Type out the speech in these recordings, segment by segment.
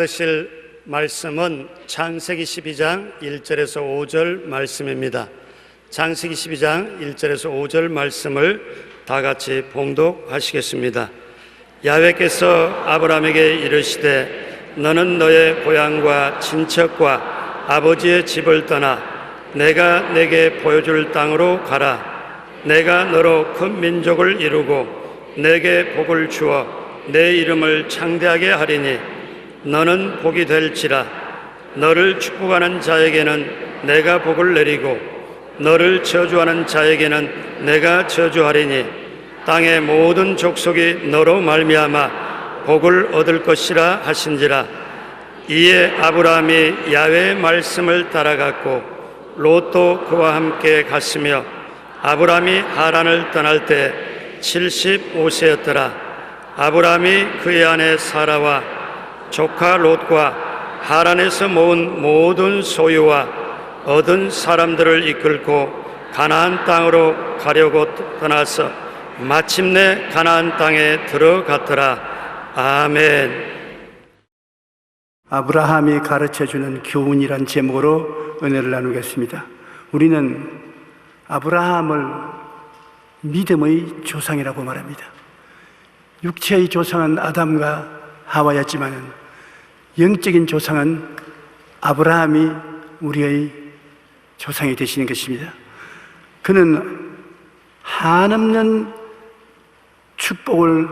받으실 말씀은 창세기 12장 1절에서 5절 말씀입니다. 창세기 12장 1절에서 5절 말씀을 다 같이 봉독하시겠습니다. 야훼께서 아브라함에게 이르시되 너는 너의 고향과 친척과 아버지의 집을 떠나 내가 내게 보여줄 땅으로 가라. 내가 너로 큰 민족을 이루고 내게 복을 주어 내 이름을 창대하게 하리니 너는 복이 될지라. 너를 축복하는 자에게는 내가 복을 내리고 너를 저주하는 자에게는 내가 저주하리니 땅의 모든 족속이 너로 말미암아 복을 얻을 것이라 하신지라. 이에 아브라함이 야훼의 말씀을 따라갔고 롯도 그와 함께 갔으며 아브라함이 하란을 떠날 때 75세였더라. 아브라함이 그의 아내 사라와 조카 롯과 하란에서 모은 모든 소유와 얻은 사람들을 이끌고 가나안 땅으로 가려고 떠나서 마침내 가나안 땅에 들어갔더라. 아멘. 아브라함이 가르쳐주는 교훈이란 제목으로 은혜를 나누겠습니다. 우리는 아브라함을 믿음의 조상이라고 말합니다. 육체의 조상은 아담과 하와였지만 영적인 조상은 아브라함이 우리의 조상이 되시는 것입니다. 그는 한없는 축복을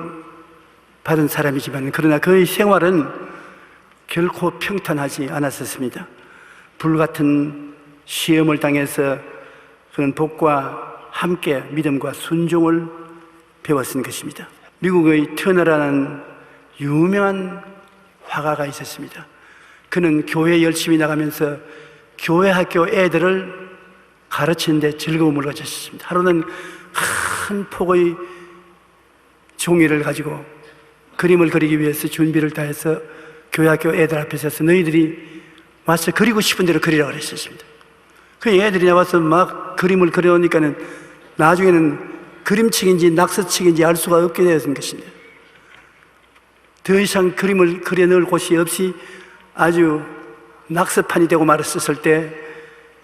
받은 사람이지만 그러나 그의 생활은 결코 평탄하지 않았었습니다. 불같은 시험을 당해서 그는 복과 함께 믿음과 순종을 배웠던 것입니다. 미국의 터너라는 유명한 화가가 있었습니다. 그는 교회 열심히 나가면서 교회 학교 애들을 가르치는데 즐거움을 가졌습니다. 하루는 큰 폭의 종이를 가지고 그림을 그리기 위해서 준비를 다 해서 교회 학교 애들 앞에 서서 너희들이 와서 그리고 싶은 대로 그리라고 그랬었습니다. 그 애들이 나와서 막 그림을 그려놓으니까는 나중에는 그림책인지 낙서책인지 알 수가 없게 되었던 것입니다. 더 이상 그림을 그려넣을 곳이 없이 아주 낙서판이 되고 말았을 때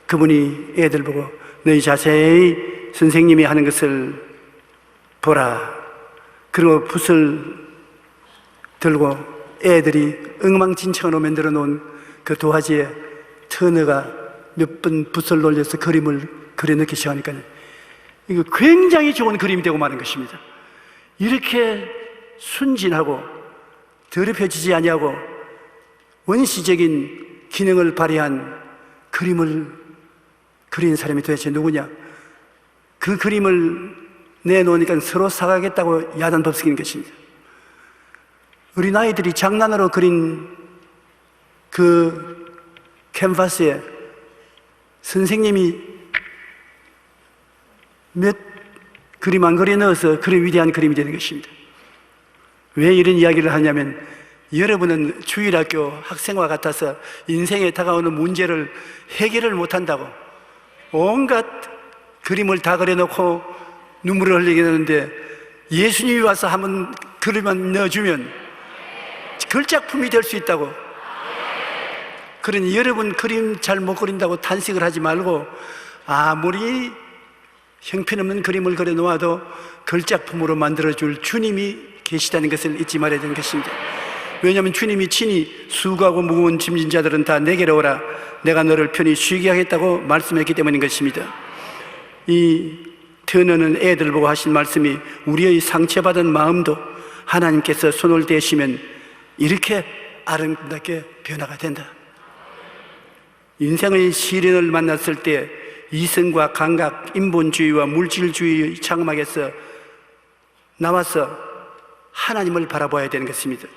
그분이 애들 보고 너희 자세히 선생님이 하는 것을 보라. 그리고 붓을 들고 애들이 엉망진창으로 만들어 놓은 그 도화지에 터너가 몇 번 붓을 돌려서 그림을 그려넣기 시작하니까 이거 굉장히 좋은 그림이 되고 마는 것입니다. 이렇게 순진하고 더럽혀지지 아니하고 원시적인 기능을 발휘한 그림을 그린 사람이 도대체 누구냐? 그 그림을 내놓으니까 서로 사가겠다고 야단법석이는 것입니다. 우리 아이들이 장난으로 그린 그 캔버스에 선생님이 몇 그림 안 그려 넣어서 그런 위대한 그림이 되는 것입니다. 왜 이런 이야기를 하냐면 여러분은 주일학교 학생과 같아서 인생에 다가오는 문제를 해결을 못한다고 온갖 그림을 다 그려놓고 눈물을 흘리게 되는데 예수님이 와서 한번 그림만 넣어주면 걸작품이 될 수 있다고. 그러니 여러분 그림 잘 못 그린다고 탄식을 하지 말고 아무리 형편없는 그림을 그려 놓아도 걸작품으로 만들어줄 주님이 계시다는 것을 잊지 말아야 되는 것입니다. 왜냐하면 주님이 친히 수고하고 무거운 짐진 자들은 다 내게로 오라. 내가 너를 편히 쉬게 하겠다고 말씀했기 때문인 것입니다. 이 터너는 애들 보고 하신 말씀이 우리의 상처받은 마음도 하나님께서 손을 대시면 이렇게 아름답게 변화가 된다. 인생의 시련을 만났을 때 이성과 감각, 인본주의와 물질주의의 장막에서 나와서 하나님을 바라봐야 되는 것입니다.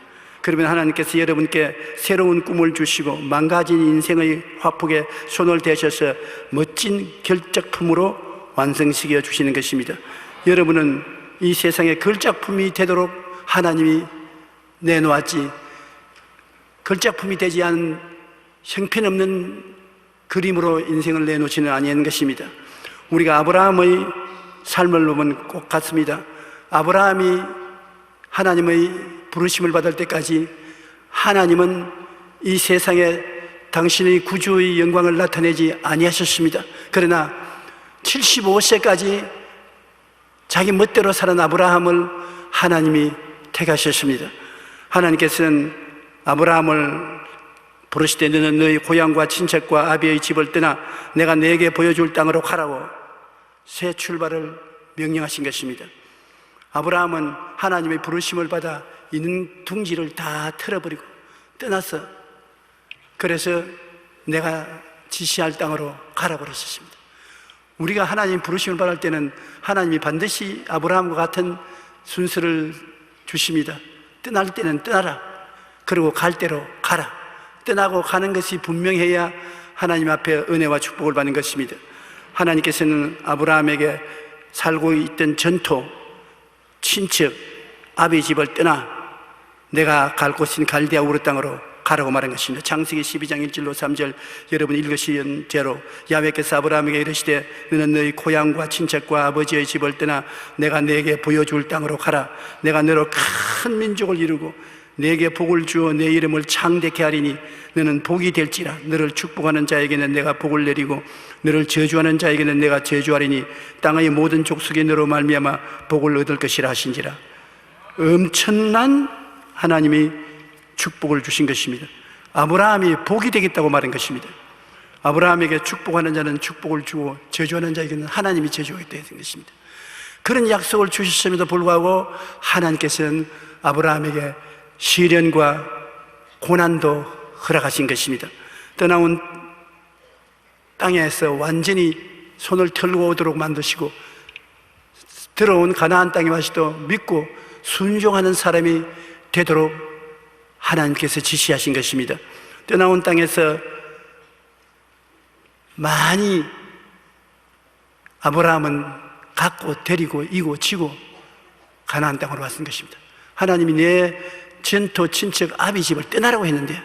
그러면 하나님께서 여러분께 새로운 꿈을 주시고 망가진 인생의 화폭에 손을 대셔서 멋진 결작품으로 완성시켜 주시는 것입니다. 여러분은 이 세상에 걸작품이 되도록 하나님이 내놓았지 걸작품이 되지 않은 형편없는 그림으로 인생을 내놓지는 아니한 것입니다. 우리가 아브라함의 삶을 보면 꼭 같습니다. 아브라함이 하나님의 부르심을 받을 때까지 하나님은 이 세상에 당신의 구주의 영광을 나타내지 아니하셨습니다. 그러나 75세까지 자기 멋대로 살은 아브라함을 하나님이 택하셨습니다. 하나님께서는 아브라함을 부르시되 너는 너희 고향과 친척과 아비의 집을 떠나 내가 네게 보여줄 땅으로 가라고 새 출발을 명령하신 것입니다. 아브라함은 하나님의 부르심을 받아 있는 둥지를 다 틀어버리고 떠나서 그래서 내가 지시할 땅으로 가라고 그러셨습니다. 우리가 하나님 부르심을 받을 때는 하나님이 반드시 아브라함과 같은 순서를 주십니다. 떠날 때는 떠나라. 그리고 갈 대로 가라. 떠나고 가는 것이 분명해야 하나님 앞에 은혜와 축복을 받는 것입니다. 하나님께서는 아브라함에게 살고 있던 전토, 친척, 아비 집을 떠나 내가 갈 곳인 갈대아 우르 땅으로 가라고 말한 것입니다. 창세기 12장 1절로 3절 여러분 읽으신 대로 야훼께서 아브라함에게 이르시되 너는 너희 고향과 친척과 아버지의 집을 떠나 내가 네게 보여줄 땅으로 가라. 내가 너로 큰 민족을 이루고 네게 복을 주어 내 이름을 창대케 하리니 너는 복이 될지라. 너를 축복하는 자에게는 내가 복을 내리고 너를 저주하는 자에게는 내가 저주하리니 땅의 모든 족속이 너로 말미암아 복을 얻을 것이라 하신지라. 엄청난 하나님이 축복을 주신 것입니다. 아브라함이 복이 되겠다고 말한 것입니다. 아브라함에게 축복하는 자는 축복을 주고 저주하는 자에게는 하나님이 저주하겠다 했던 것입니다. 그런 약속을 주셨음에도 불구하고 하나님께서는 아브라함에게 시련과 고난도 허락하신 것입니다. 떠나온 땅에서 완전히 손을 털고 오도록 만드시고 들어온 가나안 땅에 와서도 믿고 순종하는 사람이 되도록 하나님께서 지시하신 것입니다. 떠나온 땅에서 많이 아브라함은 갖고 데리고 이고 지고 가나안 땅으로 왔은 것입니다. 하나님이 내 전토 친척 아비 집을 떠나라고 했는데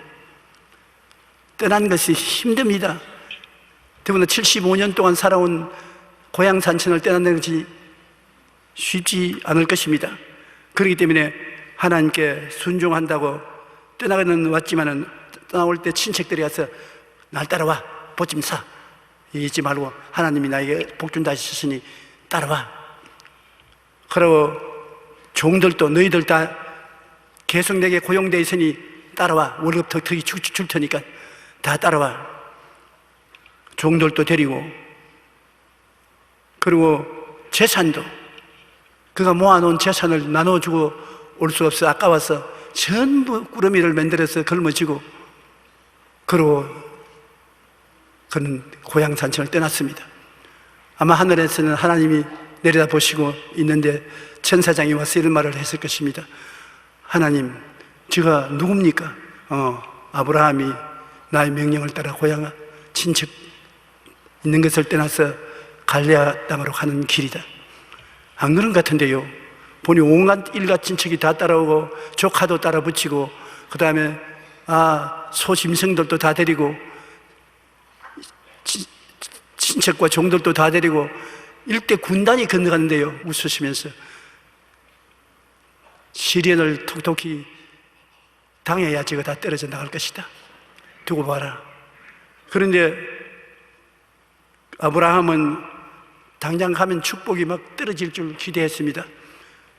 떠난 것이 힘듭니다. 더구나 75년 동안 살아온 고향 산천을 떠나는 것이 쉽지 않을 것입니다. 그렇기 때문에 하나님께 순종한다고 떠나가는 왔지만은 떠나올 때 친척들이 가서 날 따라와 보침 사 잊지 말고 하나님이 나에게 복 준다 하셨으니 따라와. 그러고 종들도 너희들 다 계속 내게 고용되어 있으니 따라와. 월급 덕덕히 줄 테니까 다 따라와. 종들도 데리고 그리고 재산도 그가 모아놓은 재산을 나눠주고 올 수 없어 아까워서 전부 꾸러미를 만들어서 걸머쥐고 그러고 그는 고향 산천을 떠났습니다. 아마 하늘에서는 하나님이 내려다보시고 있는데 천사장이 와서 이런 말을 했을 것입니다. 하나님, 제가 누굽니까? 아브라함이 나의 명령을 따라 고향 친척 있는 것을 떠나서 갈레아 땅으로 가는 길이다. 안 그런 것 같은데요. 보니 온갖 일가 친척이 다 따라오고 조카도 따라 붙이고 그 다음에 소짐승들도 다 데리고 친척과 종들도 다 데리고 일대 군단이 건너가는데요. 웃으시면서 시련을 톡톡히 당해야 저거 다 떨어져 나갈 것이다. 두고 봐라. 그런데 아브라함은 당장 가면 축복이 막 떨어질 줄 기대했습니다.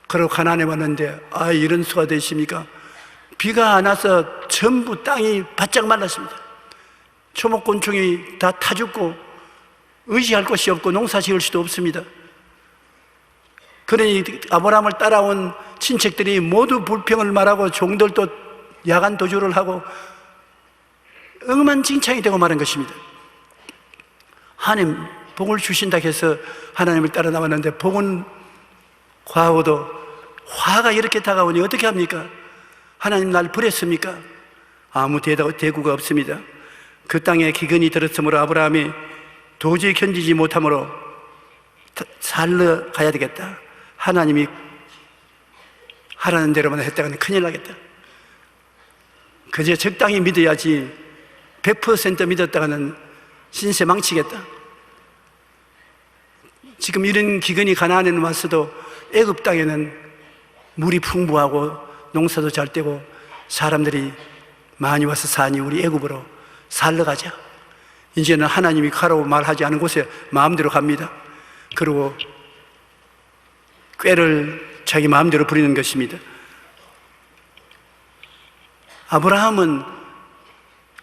그러고 가나안에 왔는데 이런 수가 되십니까? 비가 안 와서 전부 땅이 바짝 말랐습니다. 초목곤충이 다 타죽고 의지할 곳이 없고 농사 지을 수도 없습니다. 그러니 아브라함을 따라온 친척들이 모두 불평을 말하고 종들도 야간 도주를 하고 엉망진창이 되고 말한 것입니다. 하나님 복을 주신다 해서 하나님을 따라 나왔는데 복은 과하고도 화가 이렇게 다가오니 어떻게 합니까? 하나님 날 버렸습니까? 아무 대구가 없습니다. 그 땅에 기근이 들었으므로 아브라함이 도저히 견디지 못하므로 살러 가야 되겠다. 하나님이 하라는 대로만 했다가는 큰일 나겠다. 그저 적당히 믿어야지 100% 믿었다가는 신세 망치겠다. 지금 이런 기근이 가나안에는 왔어도 애굽 땅에는 물이 풍부하고 농사도 잘 되고 사람들이 많이 와서 사니 우리 애굽으로 살러 가자. 이제는 하나님이 가라고 말하지 않은 곳에 마음대로 갑니다. 그리고 꾀를 자기 마음대로 부리는 것입니다. 아브라함은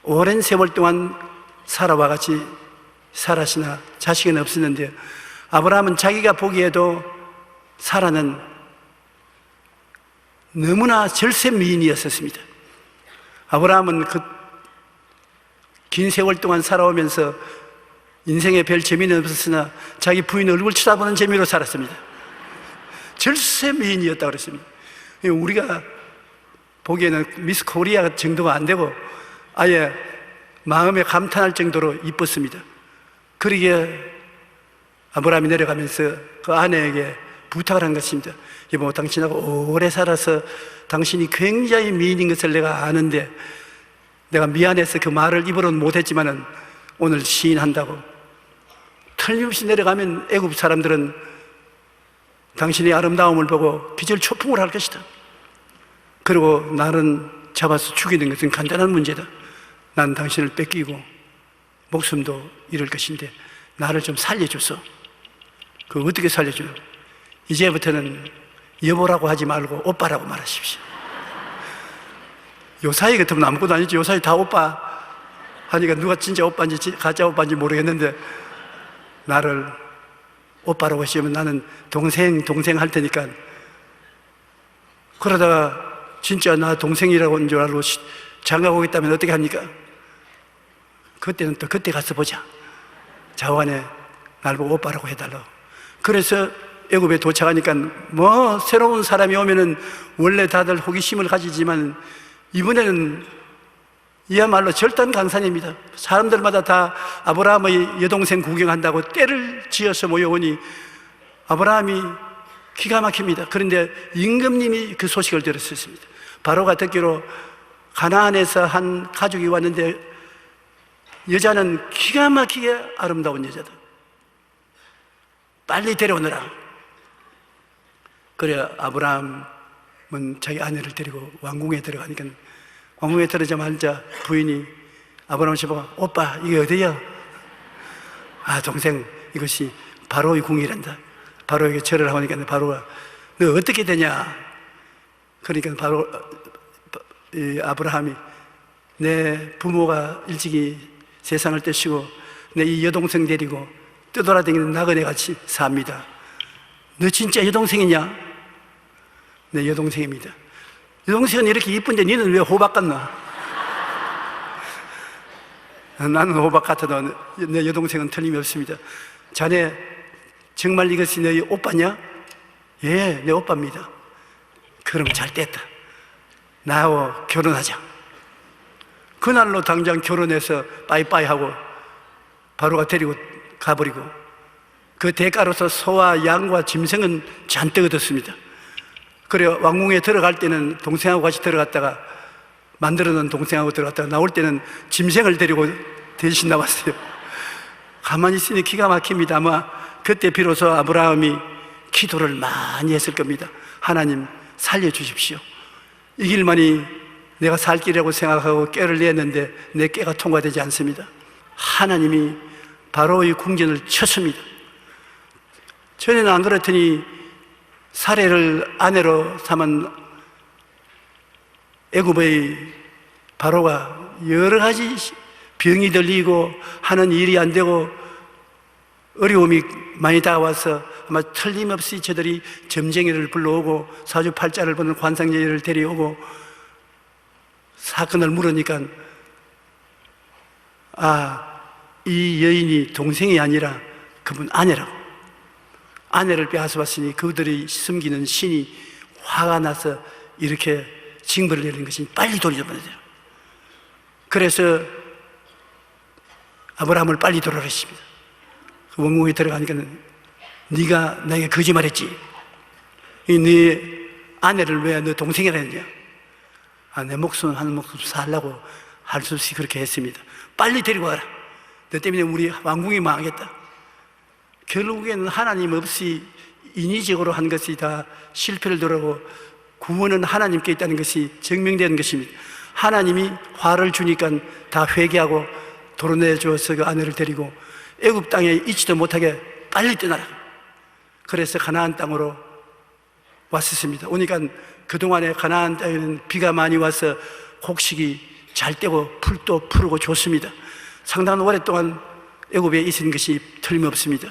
오랜 세월 동안 사라와 같이 살았으나 자식은 없었는데, 아브라함은 자기가 보기에도 사라는 너무나 절세 미인이었습니다. 아브라함은 그 긴 세월 동안 살아오면서 인생에 별 재미는 없었으나 자기 부인 얼굴 쳐다보는 재미로 살았습니다. 절세 미인이었다고 그랬습니다. 우리가 보기에는 미스 코리아 정도가 안 되고 아예 마음에 감탄할 정도로 이뻤습니다. 그러기에 아브라함이 내려가면서 그 아내에게 부탁을 한 것입니다. 여보, 당신하고 오래 살아서 당신이 굉장히 미인인 것을 내가 아는데 내가 미안해서 그 말을 입으로는 못했지만은 오늘 시인한다고. 틀림없이 내려가면 애굽 사람들은 당신의 아름다움을 보고 기절초풍을 할 것이다. 그리고 나를 잡아서 죽이는 것은 간단한 문제다. 난 당신을 뺏기고 목숨도 잃을 것인데 나를 좀 살려줘서. 그 어떻게 살려줘요? 이제부터는 여보라고 하지 말고 오빠라고 말하십시오. 요사이 같으면 아무것도 아니지. 요사이 다 오빠 하니까 누가 진짜 오빠인지 가짜 오빠인지 모르겠는데 나를 오빠라고 하시면 나는 동생 할 테니까. 그러다가 진짜 나 동생이라고 하는 줄 알고 장가 오겠다면 어떻게 합니까? 그때는 또 그때 가서 보자. 자관에 날 보고 오빠라고 해달라고. 그래서 애굽에 도착하니까 뭐 새로운 사람이 오면은 원래 다들 호기심을 가지지만 이번에는 이야말로 절단 강산입니다. 사람들마다 다 아브라함의 여동생 구경한다고 떼를 지어서 모여오니 아브라함이 기가 막힙니다. 그런데 임금님이 그 소식을 들었습니다. 바로가 듣기로 가나안에서 한 가족이 왔는데 여자는 기가 막히게 아름다운 여자다. 빨리 데려오너라. 그래 아브라함은 자기 아내를 데리고 왕궁에 들어가니까 왕궁에 들어가자마자 부인이 아브라함을 보고 오빠 이게 어디야? 아 동생 이것이 바로의 궁이란다. 바로에게 절을 하니까 바로가 너 어떻게 되냐? 그러니까 바로 아브라함이 내 부모가 일찍이 세상을 떠시고 내 이 여동생 데리고 떠돌아다니는 나그네 같이 삽니다. 너 진짜 여동생이냐? 내 여동생입니다. 여동생은 이렇게 이쁜데 너는 왜 호박 같나? 나는 호박 같아도 내 여동생은 틀림없습니다. 자네 정말 이것이 내 오빠냐? 예, 내 오빠입니다. 그럼 잘 됐다. 나하고 결혼하자. 그날로 당장 결혼해서 빠이빠이 하고 바로가 데리고 가버리고 그 대가로서 소와 양과 짐승은 잔뜩 얻었습니다. 그래 왕궁에 들어갈 때는 동생하고 같이 들어갔다가 만들어놓은 동생하고 들어갔다가 나올 때는 짐승을 데리고 대신 나왔어요. 가만히 있으니 기가 막힙니다. 아마 그때 비로소 아브라함이 기도를 많이 했을 겁니다. 하나님 살려주십시오. 이 길만이 내가 살 길이라고 생각하고 꾀를 냈는데 내 꾀가 통과되지 않습니다. 하나님이 바로의 궁전을 쳤습니다. 전에는 안 그렇더니 사례를 아내로 삼은 애굽의 바로가 여러 가지 병이 들리고 하는 일이 안 되고 어려움이 많이 다가와서 아마 틀림없이 저들이 점쟁이를 불러오고 사주팔자를 보는 관상제를 데려오고 사건을 물으니까 이 여인이 동생이 아니라 그분 아내라고. 아내를 빼앗아봤으니 그들이 숨기는 신이 화가 나서 이렇게 징벌을 내리는 것이 빨리 돌려보내야 돼요. 그래서 아브라함을 빨리 돌아가십니다. 그 왕궁에 들어가니까 네가 나에게 거짓말했지. 네 아내를 왜 너 동생이라 했냐? 내 목숨 한 목숨 살라고 할 수 없이 그렇게 했습니다. 빨리 데리고 와라. 너 때문에 우리 왕궁이 망하겠다. 결국에는 하나님 없이 인위적으로 한 것이 다 실패를 돌아오고 구원은 하나님께 있다는 것이 증명되는 것입니다. 하나님이 화를 주니까 다 회개하고 도로내 주어서 그 아내를 데리고 애굽 땅에 있지도 못하게 빨리 떠나라. 그래서 가나안 땅으로 왔었습니다. 오니까 그동안에 가나안 땅에는 비가 많이 와서 곡식이 잘 되고 풀도 푸르고 좋습니다. 상당한 오랫동안 애굽에 있은 것이 틀림없습니다.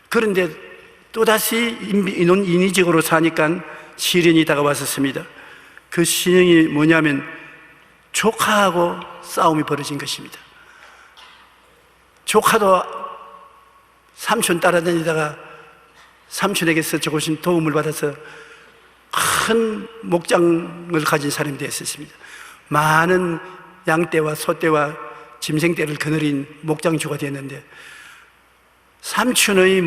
그런데 또다시 인위적으로 사니까 시련이 다가왔었습니다. 그 시련이 뭐냐면 조카하고 싸움이 벌어진 것입니다. 조카도 삼촌 따라다니다가 삼촌에게서 조금씩 도움을 받아서 큰 목장을 가진 사람이 되었습니다. 많은 양떼와 소떼와 짐승떼를 거느린 목장주가 되었는데 삼촌의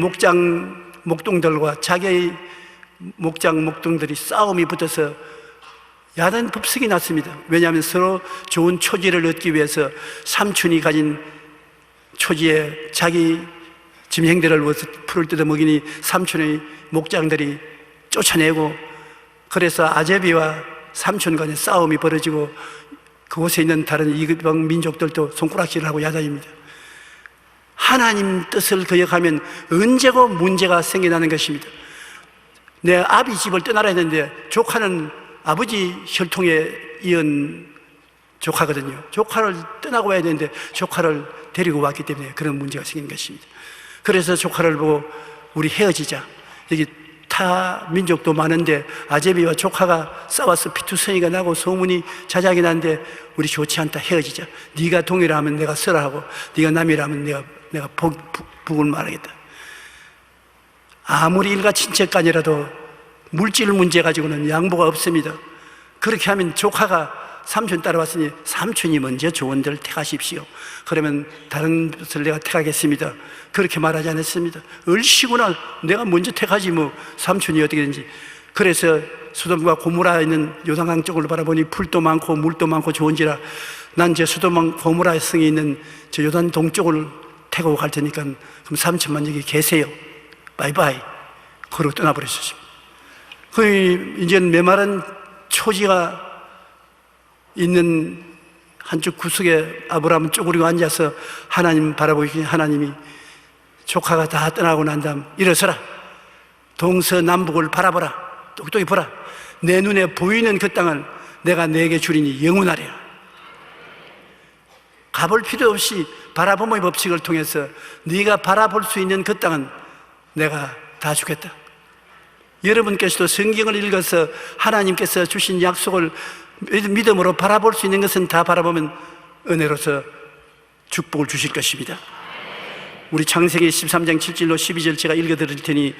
목동들과 자기의 목동들이 싸움이 붙어서 야단 법석이 났습니다. 왜냐하면 서로 좋은 초지를 얻기 위해서 삼촌이 가진 초지에 자기 짐승들을 풀을 뜯어 먹이니 삼촌의 목장들이 쫓아내고, 그래서 아제비와 삼촌 간의 싸움이 벌어지고 그곳에 있는 다른 이방 민족들도 손가락질을 하고 야단입니다. 하나님 뜻을 거역하면 언제고 문제가 생겨나는 것입니다. 내 아비 집을 떠나라 했는데 조카는 아버지 혈통에 이은 조카거든요. 조카를 떠나고 와야 되는데 조카를 데리고 왔기 때문에 그런 문제가 생긴 것입니다. 그래서 조카를 보고 우리 헤어지자. 여기 타 민족도 많은데 아제비와 조카가 싸워서 피투성이가 나고 소문이 자작이 나는데 우리 좋지 않다, 헤어지자. 네가 동이라 하면 내가 서라 하고 네가 남이라 하면 내가 북을 말하겠다. 아무리 일가 친척간이라도 물질 문제 가지고는 양보가 없습니다. 그렇게 하면 조카가 삼촌 따라왔으니 삼촌이 먼저 좋은 데를 택하십시오. 그러면 다른 것을 내가 택하겠습니다. 그렇게 말하지 않았습니다. 얼씨구나, 내가 먼저 택하지 뭐 삼촌이 어떻게 되는지. 그래서 소돔과 고모라에 있는 요단강 쪽을 바라보니 풀도 많고 물도 많고 좋은지라 난 저 소돔과 고모라 성에 있는 저 요단 동쪽을 태고 갈 테니까 그럼 삼촌만 여기 계세요. 바이바이. 그러고 떠나버렸습니다. 이제는 메마른 초지가 있는 한쪽 구석에 아브라함은 쪼그리고 앉아서 하나님 바라보기, 하나님이 조카가 다 떠나고 난 다음 일어서라, 동서남북을 바라보라, 똑똑히 보라. 내 눈에 보이는 그 땅을 내가 내게 주리니 영원하리라. 가볼 필요 없이 바라봄의 법칙을 통해서 네가 바라볼 수 있는 그 땅은 내가 다 주겠다. 여러분께서도 성경을 읽어서 하나님께서 주신 약속을 믿음으로 바라볼 수 있는 것은 다 바라보면 은혜로서 축복을 주실 것입니다. 우리 창세기 13장 7절로 12절 제가 읽어드릴 테니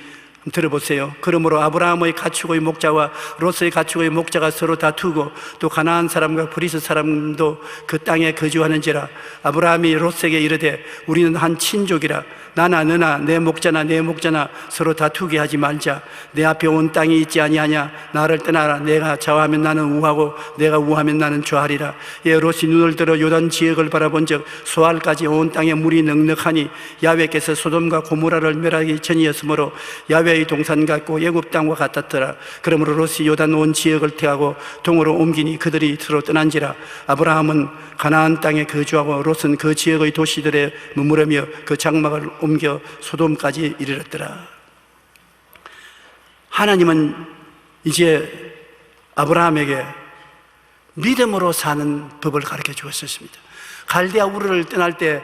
들어보세요. 그러므로 아브라함의 가축의 목자와 롯의 가축의 목자가 서로 다투고 또 가나안 사람과 브리스 사람도 그 땅에 거주하는지라. 아브라함이 롯에게 이르되 우리는 한 친족이라 나나 너나 내 목자나 서로 다투게 하지 말자. 내 앞에 온 땅이 있지 아니하냐. 나를 떠나라. 내가 좌하면 나는 우하고 내가 우하면 나는 좌하리라. 예, 롯이 눈을 들어 요단 지역을 바라본즉 소알까지 온 땅에 물이 넉넉하니 야훼께서 소돔과 고모라를 멸하기 전이었으므로 야훼의 동산 같고 애굽 땅과 같았더라. 그러므로 롯이 요단 온 지역을 택하고 동으로 옮기니 그들이 서로 떠난지라. 아브라함은 가나안 땅에 거주하고 롯은 그 지역의 도시들에 머무르며 그 장막을 옮겨 소돔까지 이르렀더라. 하나님은 이제 아브라함에게 믿음으로 사는 법을 가르쳐 주었습니다. 갈대아 우르를 떠날 때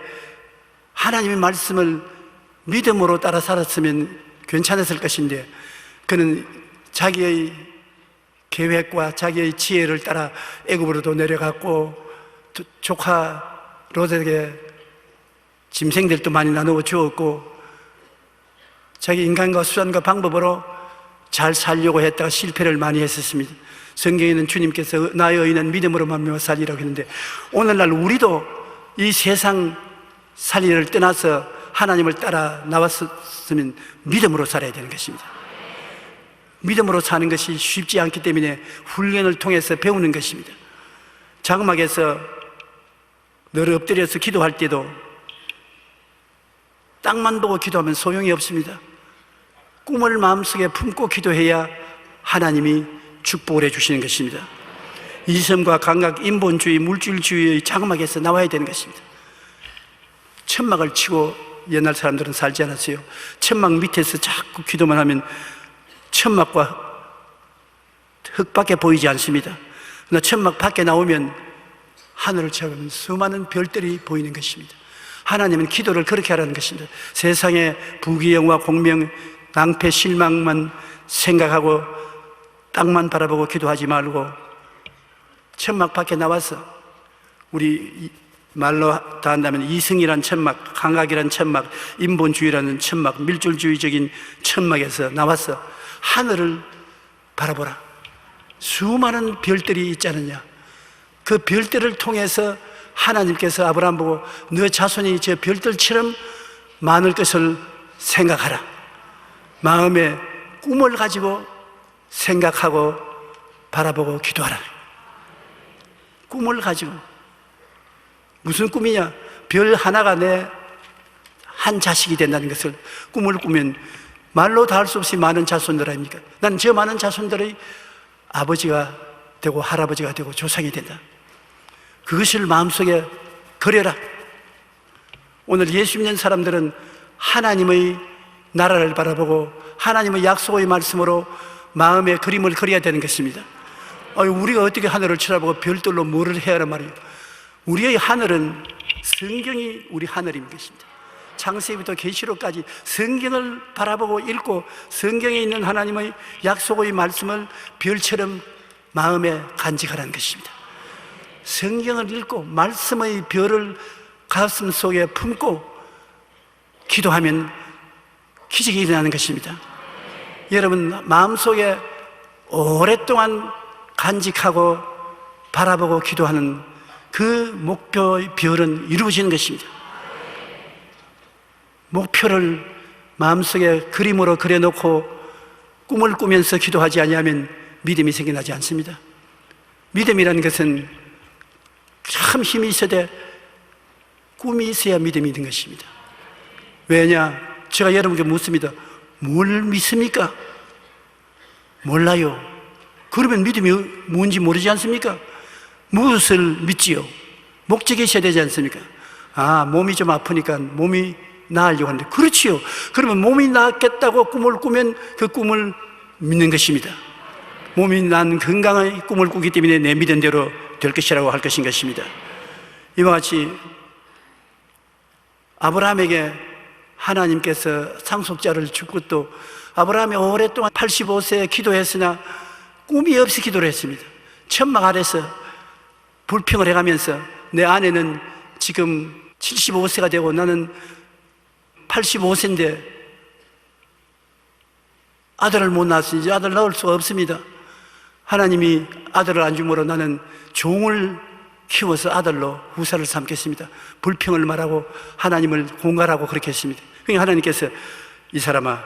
하나님의 말씀을 믿음으로 따라 살았으면 괜찮았을 것인데 그는 자기의 계획과 자기의 지혜를 따라 애굽으로도 내려갔고 조카 롯에게 짐승들도 많이 나누어 주었고 자기 인간과 수단과 방법으로 잘 살려고 했다가 실패를 많이 했었습니다. 성경에는 주님께서 나의 의인은 믿음으로 말미암아 살리라고 했는데 오늘날 우리도 이 세상 살리를 떠나서 하나님을 따라 나왔으면 믿음으로 살아야 되는 것입니다. 믿음으로 사는 것이 쉽지 않기 때문에 훈련을 통해서 배우는 것입니다. 장막에서 늘 엎드려서 기도할 때도 땅만 보고 기도하면 소용이 없습니다. 꿈을 마음속에 품고 기도해야 하나님이 축복을 해주시는 것입니다. 이성과 감각, 인본주의, 물질주의의 장막에서 나와야 되는 것입니다. 천막을 치고 옛날 사람들은 살지 않았어요. 천막 밑에서 자꾸 기도만 하면 천막과 흙밖에 보이지 않습니다. 그러나 천막 밖에 나오면 하늘을 쳐다보면 수많은 별들이 보이는 것입니다. 하나님은 기도를 그렇게 하라는 것입니다. 세상의 부귀영화, 공명, 낭패, 실망만 생각하고 땅만 바라보고 기도하지 말고 천막 밖에 나와서, 우리 말로 다 한다면 이승이란 천막, 감각이란 천막, 인본주의라는 천막, 밀줄주의적인 천막에서 나와서 하늘을 바라보라. 수많은 별들이 있지 않느냐. 그 별들을 통해서 하나님께서 아브라함 보고 너 자손이 저 별들처럼 많을 것을 생각하라. 마음에 꿈을 가지고 생각하고 바라보고 기도하라. 꿈을 가지고. 무슨 꿈이냐? 별 하나가 내 한 자식이 된다는 것을 꿈을 꾸면 말로 다 할 수 없이 많은 자손들 아닙니까? 난 저 많은 자손들의 아버지가 되고 할아버지가 되고 조상이 된다. 그것을 마음속에 그려라. 오늘 예수 믿는 사람들은 하나님의 나라를 바라보고 하나님의 약속의 말씀으로 마음의 그림을 그려야 되는 것입니다. 우리가 어떻게 하늘을 쳐다보고 별들로 뭐를 해야 하란 말이에요. 우리의 하늘은 성경이 우리 하늘인 것입니다. 창세기부터 계시록까지 성경을 바라보고 읽고 성경에 있는 하나님의 약속의 말씀을 별처럼 마음에 간직하라는 것입니다. 성경을 읽고 말씀의 별을 가슴 속에 품고 기도하면 기적이 일어나는 것입니다. 여러분 마음속에 오랫동안 간직하고 바라보고 기도하는 그 목표의 별은 이루어지는 것입니다. 목표를 마음속에 그림으로 그려놓고 꿈을 꾸면서 기도하지 아니하면 믿음이 생겨나지 않습니다. 믿음이라는 것은 참 힘이 있어야 꿈이 있어야 믿음이 있는 것입니다. 왜냐? 제가 여러분께 묻습니다. 뭘 믿습니까? 몰라요. 그러면 믿음이 뭔지 모르지 않습니까? 무엇을 믿지요? 목적이 있어야 되지 않습니까? 몸이 좀 아프니까 몸이 나으려고 하는데, 그렇지요. 그러면 몸이 낫겠다고 꿈을 꾸면 그 꿈을 믿는 것입니다. 몸이 난 건강의 꿈을 꾸기 때문에 내 믿은 대로 될 것이라고 할 것인 것입니다. 이와 같이 아브라함에게 하나님께서 상속자를 주고 또 아브라함이 오랫동안 85세에 기도했으나 꿈이 없이 기도를 했습니다. 천막 아래서 불평을 해가면서 내 아내는 지금 75세가 되고 나는 85세인데 아들을 못 낳았으니 이제 아들 낳을 수가 없습니다. 하나님이 아들을 안 주므로 나는 종을 키워서 아들로 후사를 삼겠습니다. 불평을 말하고 하나님을 공갈하고 그렇게 했습니다. 그러니까 하나님께서 이 사람아,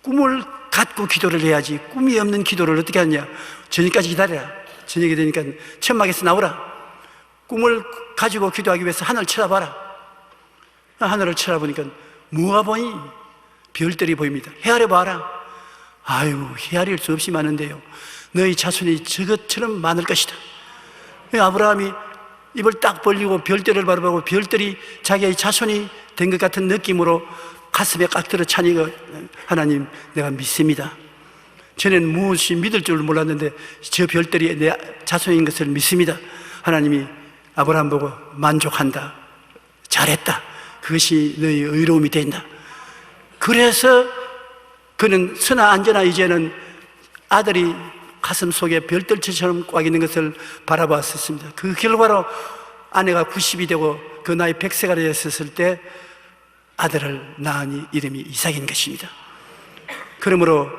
꿈을 갖고 기도를 해야지 꿈이 없는 기도를 어떻게 하느냐. 저녁까지 기다려라. 저녁이 되니까 천막에서 나오라. 꿈을 가지고 기도하기 위해서 하늘을 쳐다봐라. 하늘을 쳐다보니까 뭐가 보니? 별들이 보입니다. 헤아려 봐라. 아유, 헤아릴 수 없이 많은데요. 너희 자손이 저것처럼 많을 것이다. 아브라함이 입을 딱 벌리고 별들을 바라보고 별들이 자기의 자손이 된 것 같은 느낌으로 가슴에 깍 들어 차니까 하나님, 내가 믿습니다. 전에는 무엇이 믿을 줄 몰랐는데 저 별들이 내 자손인 것을 믿습니다. 하나님이 아브라함 보고 만족한다. 잘했다. 그것이 너희 의로움이 된다. 그래서 그는 서나 앉으나 이제는 아들이 가슴 속에 별들처럼 꽉 있는 것을 바라보았었습니다. 그 결과로 아내가 90이 되고 그 나이 100세가 되었을 때 아들을 낳으니 이름이 이삭인 것입니다. 그러므로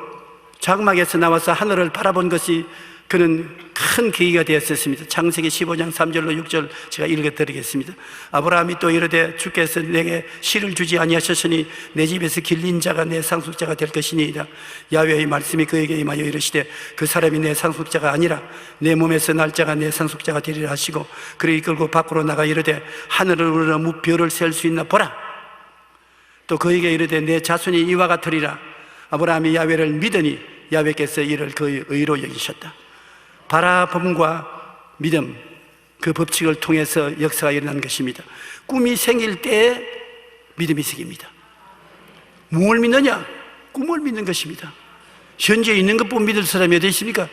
장막에서 나와서 하늘을 바라본 것이 그는 큰 계기가 되었었습니다. 창세기 15장 3절로 6절 제가 읽어드리겠습니다. 아브라함이 또 이르되 주께서 내게 실을 주지 아니하셨으니 내 집에서 길린 자가 내 상속자가 될 것이니이다. 야훼의 말씀이 그에게 임하여 이르시되 그 사람이 내 상속자가 아니라 내 몸에서 날 자가 내 상속자가 되리라 하시고 그를 이끌고 밖으로 나가 이르되 하늘을 우러러 무별을 셀 수 있나 보라. 또 그에게 이르되 내 자손이 이와 같으리라. 아브라함이 야훼를 믿으니 야훼께서 이를 그의 의로 여기셨다. 바라봄과 믿음, 그 법칙을 통해서 역사가 일어나는 것입니다. 꿈이 생길 때 믿음이 생깁니다. 무엇을 믿느냐? 꿈을 믿는 것입니다. 현재 있는 것뿐 믿을 사람이 어디 있습니까?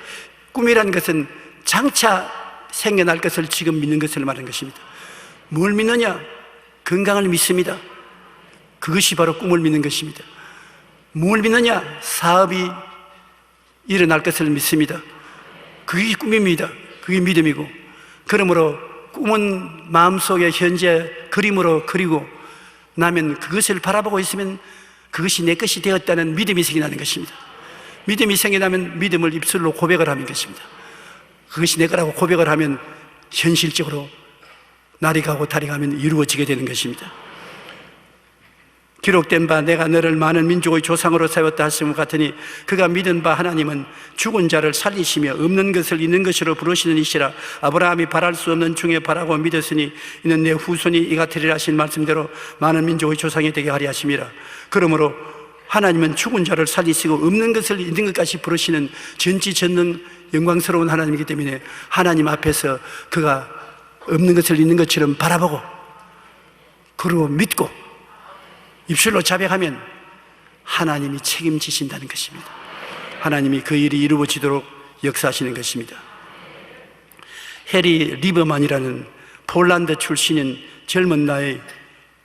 꿈이라는 것은 장차 생겨날 것을 지금 믿는 것을 말하는 것입니다. 뭘 믿느냐? 건강을 믿습니다. 그것이 바로 꿈을 믿는 것입니다. 뭘 믿느냐? 사업이 일어날 것을 믿습니다. 그게 꿈입니다. 그게 믿음이고, 그러므로 꿈은 마음속에 현재 그림으로 그리고 나면 그것을 바라보고 있으면 그것이 내 것이 되었다는 믿음이 생겨나는 것입니다. 믿음이 생겨나면 믿음을 입술로 고백을 하는 것입니다. 그것이 내 거라고 고백을 하면 현실적으로 날이 가고 달이 가면 이루어지게 되는 것입니다. 기록된 바 내가 너를 많은 민족의 조상으로 세웠다 하심과 같으니 그가 믿은 바 하나님은 죽은 자를 살리시며 없는 것을 있는 것으로 부르시는 이시라. 아브라함이 바랄 수 없는 중에 바라고 믿었으니 이는 내 후손이 이 같으리라 하신 말씀대로 많은 민족의 조상이 되게 하리 하심이라. 그러므로 하나님은 죽은 자를 살리시고 없는 것을 있는 것까지 부르시는 전지전능 영광스러운 하나님이기 때문에 하나님 앞에서 그가 없는 것을 있는 것처럼 바라보고 그리고 믿고 입술로 자백하면 하나님이 책임지신다는 것입니다. 하나님이 그 일이 이루어지도록 역사하시는 것입니다. 해리 리버만이라는 폴란드 출신인 젊은 나이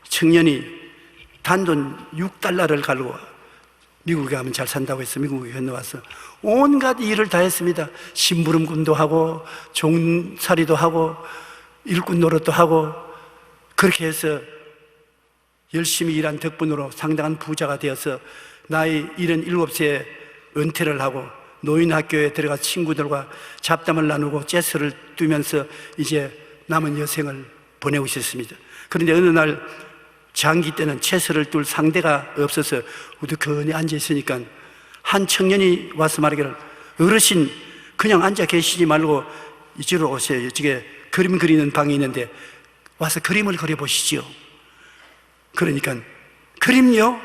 청년이 단돈 $6를 가지고 미국에 가면 잘 산다고 해서 미국에 건너와서 온갖 일을 다 했습니다. 심부름꾼도 하고 종살이도 하고 일꾼 노릇도 하고 그렇게 해서 열심히 일한 덕분으로 상당한 부자가 되어서 나이 77세에 은퇴를 하고 노인학교에 들어가 친구들과 잡담을 나누고 재즈를 뛰면서 이제 남은 여생을 보내고 있었습니다. 그런데 어느 날 장기 때는 채소를 뚫 상대가 없어서 우두커니 앉아 있으니까 한 청년이 와서 말하기를 어르신 그냥 앉아 계시지 말고 이쪽으로 오세요. 이쪽에 그림 그리는 방이 있는데 와서 그림을 그려보시지요. 그러니까 그림요?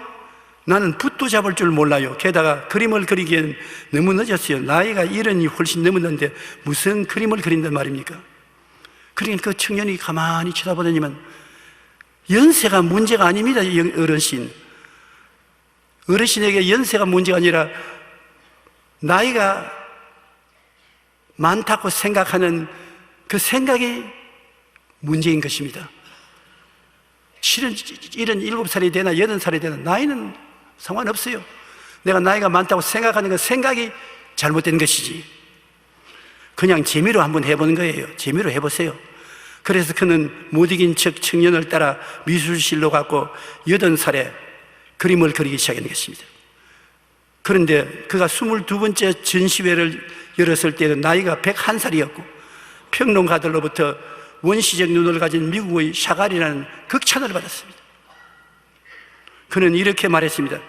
나는 붓도 잡을 줄 몰라요. 게다가 그림을 그리기엔 너무 늦었어요. 나이가 70이 훨씬 넘었는데 무슨 그림을 그린단 말입니까? 그러니까 그 청년이 가만히 쳐다보더니만 연세가 문제가 아닙니다. 어르신에게 연세가 문제가 아니라 나이가 많다고 생각하는 그 생각이 문제인 것입니다. 실은 77살이 되나 80살이 되나 나이는 상관없어요. 내가 나이가 많다고 생각하는 그 생각이 잘못된 것이지. 그냥 재미로 한번 해보는 거예요. 재미로 해보세요. 그래서 그는 못 이긴 척 청년을 따라 미술실로 갔고 80살에 그림을 그리기 시작한 것입니다. 그런데 그가 22번째 전시회를 열었을 때는 나이가 101살이었고 평론가들로부터 원시적 눈을 가진 미국의 샤갈이라는 극찬을 받았습니다. 그는 이렇게 말했습니다.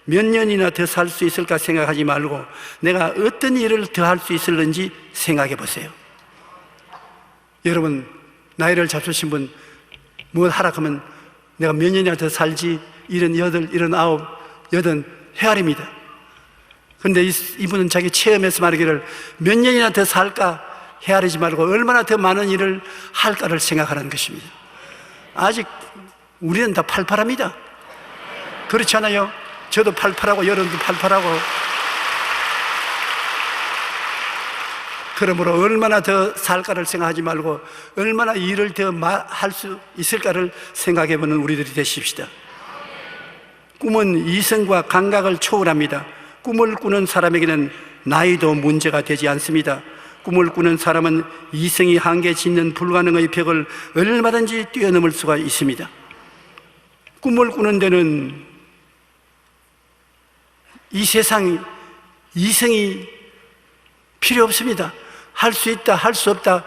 몇 년이나 더 살 수 있을까 생각하지 말고 내가 어떤 일을 더 할 수 있을는지 생각해 보세요. 여러분 나이를 잡수신 분 뭘 하라 하면 내가 몇 년이나 더 살지 78, 79, 80 헤아립니다. 그런데 이분은 자기 체험에서 말하기를 몇 년이나 더 살까 헤아리지 말고 얼마나 더 많은 일을 할까를 생각하는 것입니다. 아직 우리는 다 팔팔합니다. 그렇지 않아요? 저도 팔팔하고 여러분도 팔팔하고. 그러므로 얼마나 더 살까를 생각하지 말고 얼마나 일을 더 할 수 있을까를 생각해보는 우리들이 되십시다. 꿈은 이성과 감각을 초월합니다. 꿈을 꾸는 사람에게는 나이도 문제가 되지 않습니다. 꿈을 꾸는 사람은 이성이 한계 짓는 불가능의 벽을 얼마든지 뛰어넘을 수가 있습니다. 꿈을 꾸는 데는 이 세상 이성이 필요 없습니다. 할 수 있다, 할 수 없다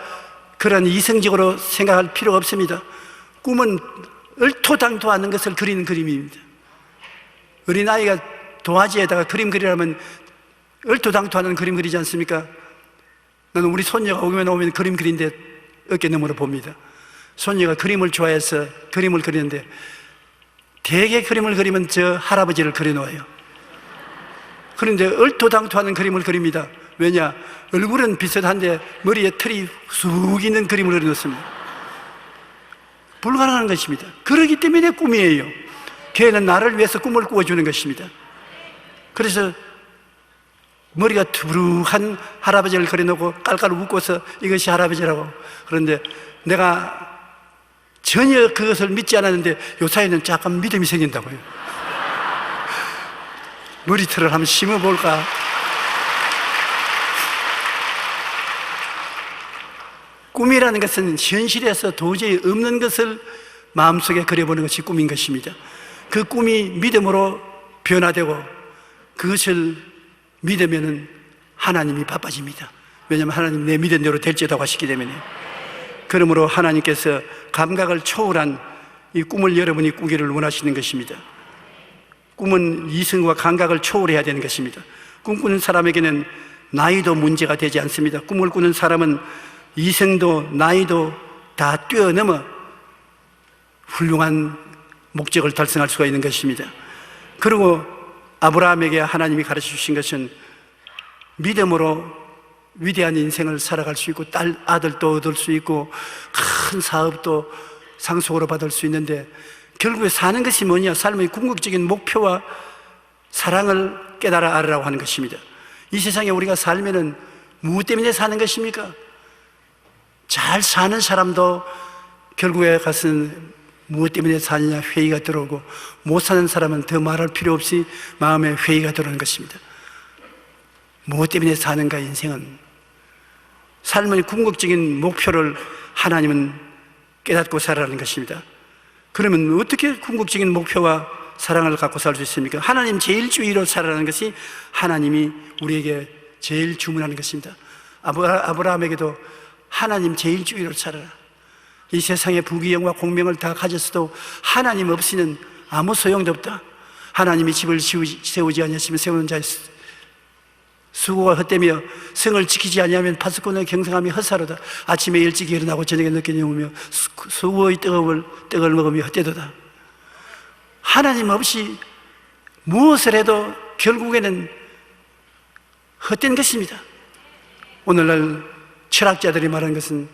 그런 이성적으로 생각할 필요가 없습니다. 꿈은 얼토당토 않는 것을 그리는 그림입니다. 어린아이가 도화지에다가 그림 그리라면 얼토당토 않은 그림 그리지 않습니까? 나는 우리 손녀가 오면 그림 그리는데 어깨 너머로 봅니다. 손녀가 그림을 좋아해서 그림을 그리는데 대개 그림을 그리면 저 할아버지를 그려놓아요. 그런데 얼토당토하는 그림을 그립니다. 왜냐? 얼굴은 비슷한데 머리에 털이 쑥 있는 그림을 그려놓습니다. 불가능한 것입니다. 그러기 때문에 꿈이에요. 교회는 나를 위해서 꿈을 꾸어주는 것입니다. 그래서 머리가 투부룩한 할아버지를 그려놓고 깔깔 웃고서 이것이 할아버지라고. 그런데 내가 전혀 그것을 믿지 않았는데 요사이는 약간 믿음이 생긴다고요. 머리털을 한번 심어볼까? 꿈이라는 것은 현실에서 도저히 없는 것을 마음속에 그려보는 것이 꿈인 것입니다. 그 꿈이 믿음으로 변화되고 그것을 믿으면 하나님이 바빠집니다. 왜냐하면 하나님 내 믿은 대로 될지라고 하시기 때문에. 그러므로 하나님께서 감각을 초월한 이 꿈을 여러분이 꾸기를 원하시는 것입니다. 꿈은 이성과 감각을 초월해야 되는 것입니다. 꿈꾸는 사람에게는 나이도 문제가 되지 않습니다. 꿈을 꾸는 사람은 이성도 나이도 다 뛰어넘어 훌륭한 목적을 달성할 수가 있는 것입니다. 그리고 아브라함에게 하나님이 가르쳐 주신 것은 믿음으로 위대한 인생을 살아갈 수 있고 아들도 얻을 수 있고 큰 사업도 상속으로 받을 수 있는데 결국에 사는 것이 뭐냐? 삶의 궁극적인 목표와 사랑을 깨달아 알으라고 하는 것입니다. 이 세상에 우리가 살면은 무엇 때문에 사는 것입니까? 잘 사는 사람도 결국에 가서는 무엇 때문에 사느냐 회의가 들어오고, 못 사는 사람은 더 말할 필요 없이 마음에 회의가 들어오는 것입니다. 무엇 때문에 사는가? 인생은 삶의 궁극적인 목표를 하나님은 깨닫고 살아가는 것입니다. 그러면 어떻게 궁극적인 목표와 사랑을 갖고 살 수 있습니까? 하나님 제일주의로 살아가는 것이 하나님이 우리에게 제일 주문하는 것입니다. 아브라함에게도 하나님 제일주의로 살아라. 이 세상의 부귀영화 공명을 다 가졌어도 하나님 없이는 아무 소용도 없다. 하나님이 집을 세우지 아니하시면 세우는 자의 수고가 헛되며 성을 지키지 아니하면 파수꾼의 경성함이 헛사로다. 아침에 일찍 일어나고 저녁에 늦게 누우며 수고의 떡을 먹으며 헛되도다. 하나님 없이 무엇을 해도 결국에는 헛된 것입니다. 오늘날 철학자들이 말하는 것은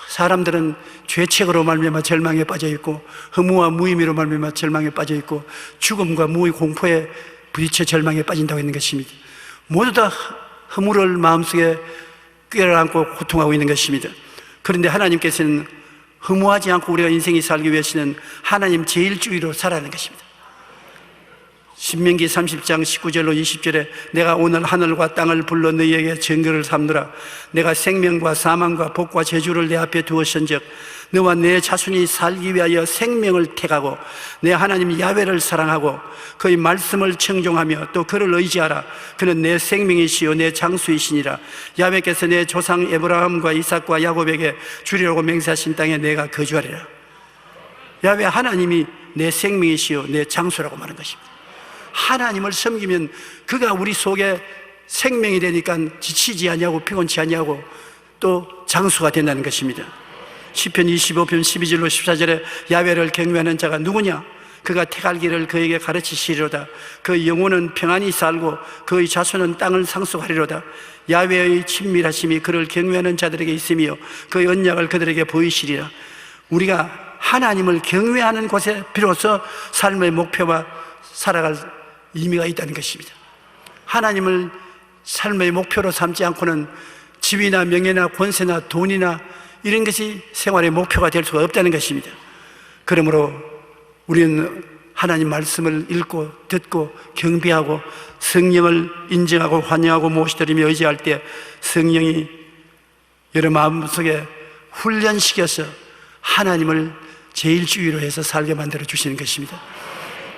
사람들은 죄책으로 말미암아 절망에 빠져 있고 허무와 무의미로 말미암아 절망에 빠져 있고 죽음과 무의 공포에 부딪혀 절망에 빠진다고 했는 것입니다. 모두 다 허물을 마음속에 꿰어안고 고통하고 있는 것입니다. 그런데 하나님께서는 허무하지 않고 우리가 인생이 살기 위해서는 하나님 제일주의로 살아가는 것입니다. 신명기 30장 19절로 20절에 내가 오늘 하늘과 땅을 불러 너희에게 증거를 삼느라 내가 생명과 사망과 복과 저주를 내 앞에 두었은즉 너와 내 자손이 살기 위하여 생명을 택하고 내 하나님 야훼를 사랑하고 그의 말씀을 청종하며 또 그를 의지하라. 그는 내 생명이시요 내 장수이시니라. 야훼께서 내 조상 에브라함과 이삭과 야곱에게 주리라고 맹세하신 땅에 내가 거주하리라. 야훼 하나님이 내 생명이시요 내 장수라고 말한 것입니다. 하나님을 섬기면 그가 우리 속에 생명이 되니까 지치지 아니하고 피곤치 아니하고 또 장수가 된다는 것입니다. 시편 25편 12절로 14절에 야훼를 경외하는 자가 누구냐? 그가 택할 길을 그에게 가르치시리로다. 그 영혼은 평안히 살고 그의 자손은 땅을 상속하리로다. 야훼의 친밀하심이 그를 경외하는 자들에게 있으며 그의 언약을 그들에게 보이시리라. 우리가 하나님을 경외하는 곳에 비로소 삶의 목표와 살아갈 의미가 있다는 것입니다. 하나님을 삶의 목표로 삼지 않고는 지위나 명예나 권세나 돈이나 이런 것이 생활의 목표가 될 수가 없다는 것입니다. 그러므로 우리는 하나님 말씀을 읽고 듣고 경배하고 성령을 인정하고 환영하고 모시드리며 의지할 때 성령이 여러 마음속에 훈련시켜서 하나님을 제일주의로 해서 살게 만들어 주시는 것입니다.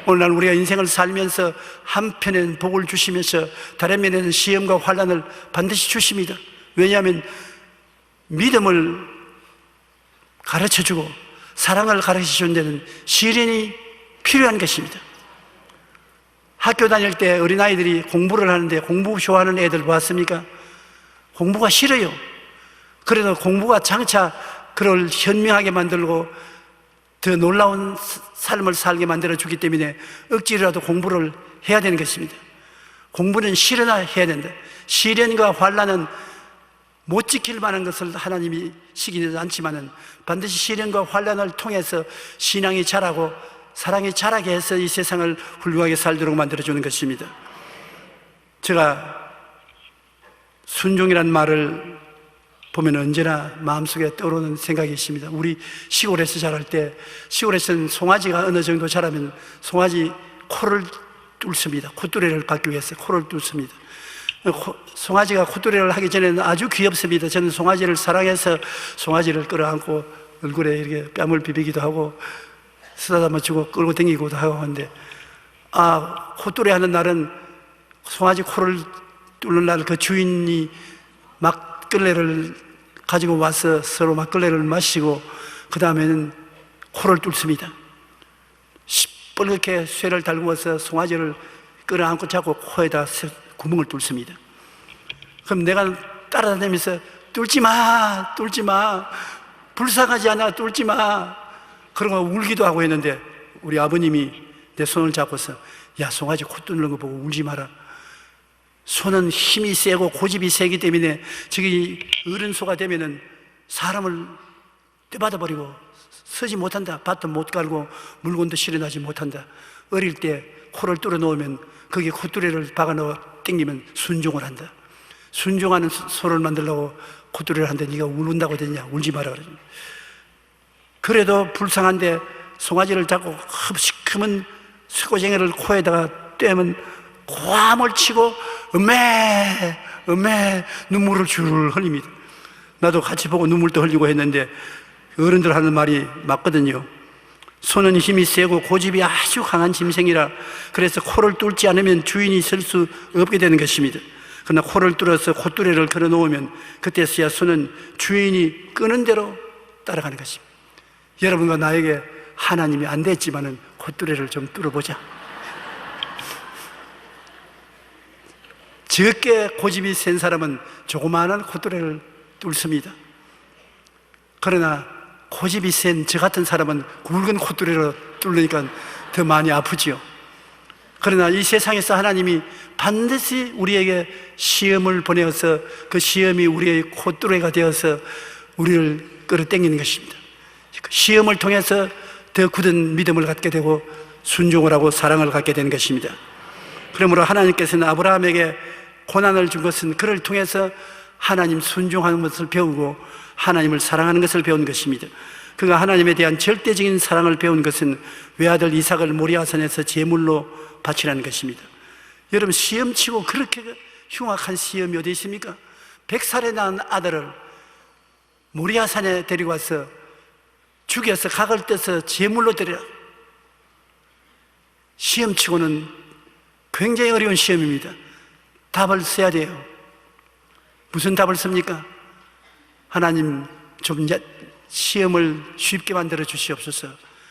오늘날 우리가 인생을 살면서 한편에는 복을 주시면서 다른 면에는 시험과 환난을 반드시 주십니다. 왜냐하면 믿음을 가르쳐주고 사랑을 가르쳐주는 데는 시련이 필요한 것입니다. 학교 다닐 때 어린아이들이 공부를 하는데 공부 좋아하는 애들 봤습니까? 공부가 싫어요. 그래도 공부가 장차 그를 현명하게 만들고 더 놀라운 삶을 살게 만들어주기 때문에 억지로라도 공부를 해야 되는 것입니다. 공부는 싫으나 해야 된다. 시련과 환난은 못 지킬 만한 것을 하나님이 시키지 않지만은 반드시 시련과 환난을 통해서 신앙이 자라고 사랑이 자라게 해서 이 세상을 훌륭하게 살도록 만들어주는 것입니다. 제가 순종이라는 말을 보면 언제나 마음속에 떠오르는 생각이 있습니다. 우리 시골에서 자랄 때, 시골에서는 송아지가 어느 정도 자라면 송아지 코를 뚫습니다. 콧뚜레를 받기 위해서 코를 뚫습니다. 송아지가 콧뚜레를 하기 전에는 아주 귀엽습니다. 저는 송아지를 사랑해서 송아지를 끌어안고 얼굴에 이렇게 뺨을 비비기도 하고 쓰다듬어 주고 끌고 다니기도 하고 하는데, 콧뚜레 하는 날은 송아지 코를 뚫는 날 그 주인이 막걸리를 가지고 와서 서로 막걸리를 마시고 그 다음에는 코를 뚫습니다. 시뻘겋게 쇠를 달구어서 송아지를 끌어안고 잡고 코에다 구멍을 뚫습니다. 그럼 내가 따라다니면서 뚫지 마, 뚫지 마, 불쌍하지 않아, 뚫지 마, 그러고 울기도 하고 했는데 우리 아버님이 내 손을 잡고서 야, 송아지 코 뚫는 거 보고 울지 마라. 소는 힘이 세고 고집이 세기 때문에 저기 어른 소가 되면은 사람을 떼받아버리고 서지 못한다. 밭도 못 갈고 물건도 실어나지 못한다. 어릴 때 코를 뚫어 놓으면 거기에 콧뚜레를 박아 넣어 땡기면 순종을 한다. 순종하는 소를 만들려고 콧뚜레를 하는데 네가 울는다고 되냐? 울지 마라 그러죠. 그래도 불쌍한데 송아지를 잡고 시커먼 수고쟁이를 코에다가 떼면 고함을 치고 음메 눈물을 줄 흘립니다. 나도 같이 보고 눈물도 흘리고 했는데 어른들 하는 말이 맞거든요. 소는 힘이 세고 고집이 아주 강한 짐승이라 그래서 코를 뚫지 않으면 주인이 있을 수 없게 되는 것입니다. 그러나 코를 뚫어서 콧뚜레를 걸어 놓으면 그때서야 소는 주인이 끄는 대로 따라가는 것입니다. 여러분과 나에게 하나님이 안 됐지만은 콧뚜레를 좀 뚫어보자. 적게 고집이 센 사람은 조그마한 콧뚜레를 뚫습니다. 그러나 고집이 센 저 같은 사람은 굵은 콧뚜레로 뚫으니까 더 많이 아프지요. 그러나 이 세상에서 하나님이 반드시 우리에게 시험을 보내어서 그 시험이 우리의 콧뚜레가 되어서 우리를 끌어당기는 것입니다. 시험을 통해서 더 굳은 믿음을 갖게 되고 순종을 하고 사랑을 갖게 되는 것입니다. 그러므로 하나님께서는 아브라함에게 고난을 준 것은 그를 통해서 하나님 순종하는 것을 배우고 하나님을 사랑하는 것을 배운 것입니다. 그가 하나님에 대한 절대적인 사랑을 배운 것은 외아들 이삭을 모리아산에서 제물로 바치라는 것입니다. 여러분, 시험치고 그렇게 흉악한 시험이 어디 있습니까? 100살에 낳은 아들을 모리아산에 데리고 와서 죽여서 각을 떼서 제물로 드려. 시험치고는 굉장히 어려운 시험입니다. 답을 써야 돼요. 무슨 답을 씁니까? 하나님, 좀 시험을 쉽게 만들어 주시옵소서.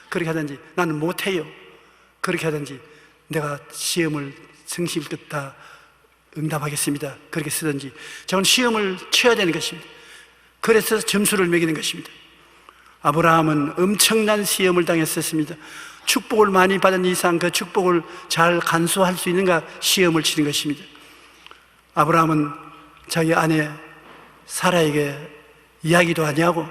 그렇게 하든지 나는 못해요. 그렇게 하든지 내가 시험을 성심껏 다 응답하겠습니다. 그렇게 쓰든지 저는 시험을 쳐야 되는 것입니다. 그래서 점수를 매기는 것입니다. 아브라함은 엄청난 시험을 당했었습니다. 축복을 많이 받은 이상 그 축복을 잘 간수할 수 있는가 시험을 치는 것입니다. 아브라함은 자기 아내 사라에게 이야기도 아니하고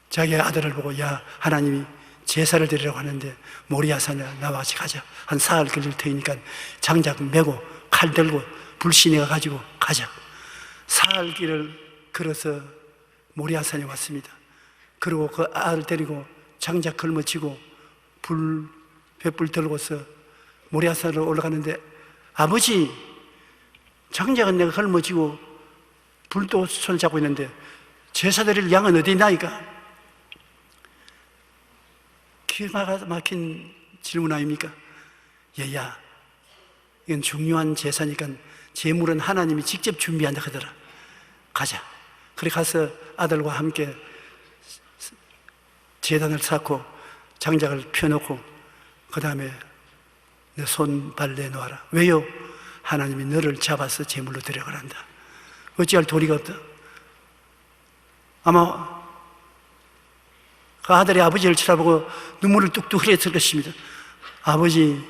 자기 아들을 보고 야, 하나님이 제사를 드리라고 하는데 모리아산에 나와 같이 가자. 한 사흘 걸릴 테니까 장작 메고 칼 들고 불신해 가지고 가자. 사흘 길을 걸어서 모리아산에 왔습니다. 그리고 그 아들 데리고 장작 걸머치고 횃불 들고서 모리아산으로 올라가는데 아버지, 장작은 내가 걸머지고 불도 손을 잡고 있는데 제사 드릴 양은 어디 있나이까? 기가 막힌 질문 아닙니까? 얘야, 이건 중요한 제사니까 제물은 하나님이 직접 준비한다 하더라. 가자. 그래 가서 아들과 함께 제단을 쌓고 장작을 펴놓고 그 다음에 내 손발 내놓아라. 왜요? 하나님이 너를 잡아서 제물로 데려가란다. 어찌할 도리가 없다. 아마 그 아들이 아버지를 쳐다보고 눈물을 뚝뚝 흘렸을 것입니다. 아버지,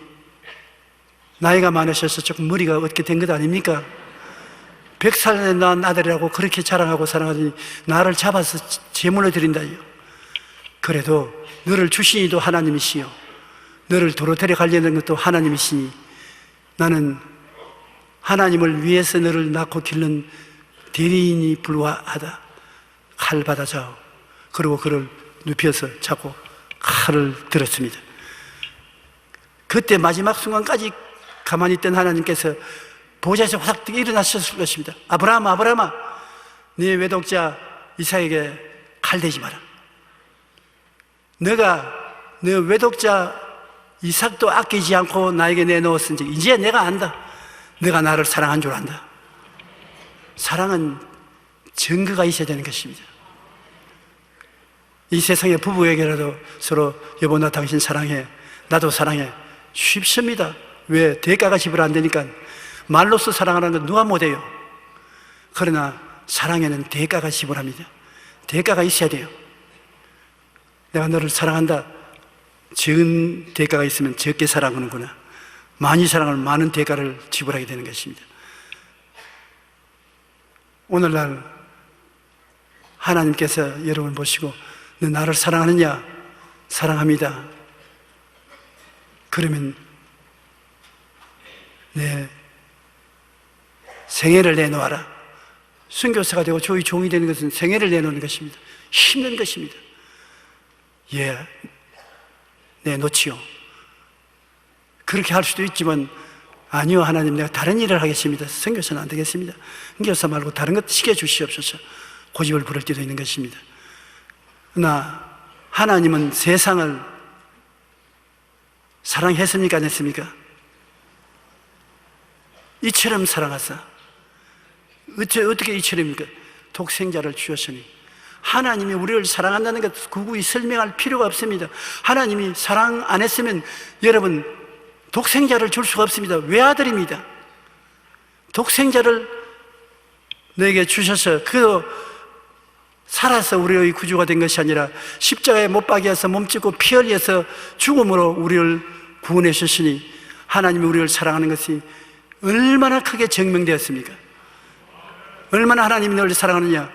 나이가 많으셔서 조금 머리가 어떻게 된 것 아닙니까? 100살에 낳은 아들이라고 그렇게 자랑하고 사랑하더니 나를 잡아서 제물로 드린다요. 그래도 너를 주신 이도 하나님이시요, 너를 도로 데려가려는 것도 하나님이시니 나는 하나님을 위해서 너를 낳고 기르는 대리인이 불과하다. 칼 받아자오. 그리고 그를 눕혀서 잡고 칼을 들었습니다. 그때 마지막 순간까지 가만히 있던 하나님께서 보좌에서 확 일어나셨을 것입니다. 아브라함아, 아브라함아, 네 외독자 이삭에게 칼 대지 마라. 너가 네 외독자 이삭도 아끼지 않고 나에게 내놓았은지 이제 내가 안다. 내가 나를 사랑한 줄 안다. 사랑은 증거가 있어야 되는 것입니다. 이 세상의 부부에게라도 서로 여보 나 당신 사랑해, 나도 사랑해 쉽습니다. 왜? 대가가 지불 안 되니까. 말로써 사랑하는 건 누가 못해요. 그러나 사랑에는 대가가 지불합니다. 대가가 있어야 돼요. 내가 너를 사랑한다. 적은 대가가 있으면 적게 사랑하는구나. 많이 사랑하면 많은 대가를 지불하게 되는 것입니다. 오늘날 하나님께서 여러분 보시고 너 나를 사랑하느냐? 사랑합니다. 그러면 내 생애를 내놓아라. 선교사가 되고 조의 종이 되는 것은 생애를 내놓는 것입니다. 힘든 것입니다. 예, 내놓지요. 그렇게 할 수도 있지만 아니요, 하나님 내가 다른 일을 하겠습니다. 선교사는 안 되겠습니다. 선교사 말고 다른 것 시켜주시옵소서. 고집을 부릴 때도 있는 것입니다. 그러나 하나님은 세상을 사랑했습니까? 안 했습니까? 이처럼 사랑하사. 어떻게 이처럼입니까? 독생자를 주셨으니. 하나님이 우리를 사랑한다는 것 구구이 설명할 필요가 없습니다. 하나님이 사랑 안 했으면 여러분 독생자를 줄 수가 없습니다. 외아들입니다. 독생자를 너에게 주셔서 그 살아서 우리의 구주가 된 것이 아니라 십자가에 못 박여서 몸짓고 피 흘려서 죽음으로 우리를 구원해 주시니 하나님이 우리를 사랑하는 것이 얼마나 크게 증명되었습니까? 얼마나 하나님이 너를 사랑하느냐?